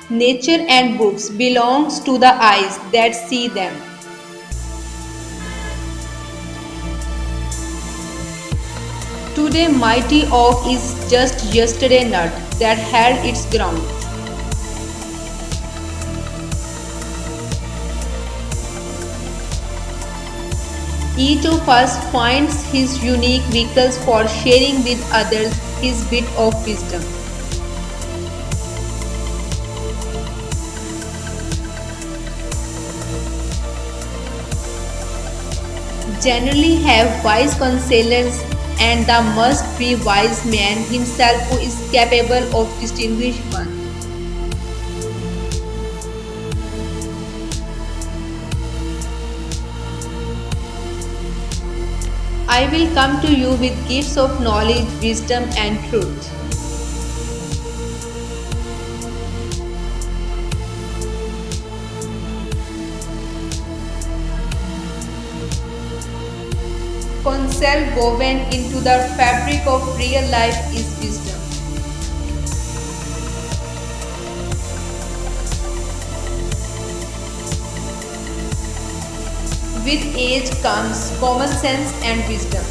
Nature and books belongs to the eyes that see them. Today mighty oak is just yesterday nut that held its ground. Each of us finds his unique vehicles for sharing with others his bit of wisdom. Generally have wise counselors, and the must be wise man himself who is capable of distinguish one. I will come to you with gifts of knowledge, wisdom, and truth. Counsel woven into the fabric of real life is wisdom. With age comes common sense and wisdom.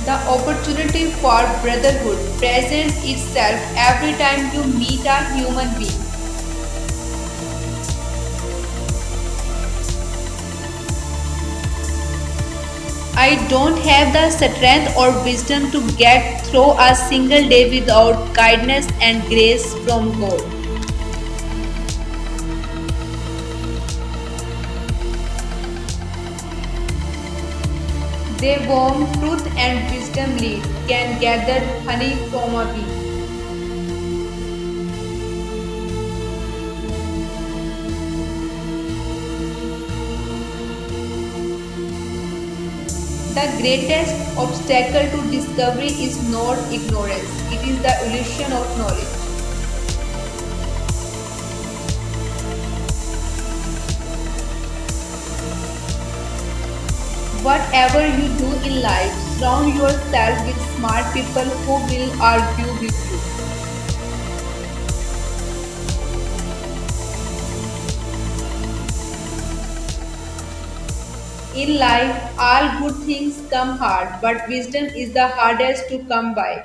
The opportunity for brotherhood presents itself every time you meet a human being. I don't have the strength or wisdom to get through a single day without kindness and grace from God. They whom truth and wisdom lead can gather honey from a bee. The greatest obstacle to discovery is not ignorance, it is the illusion of knowledge. Whatever you do in life, surround yourself with smart people who will argue with you. In life, all good things come hard, but wisdom is the hardest to come by.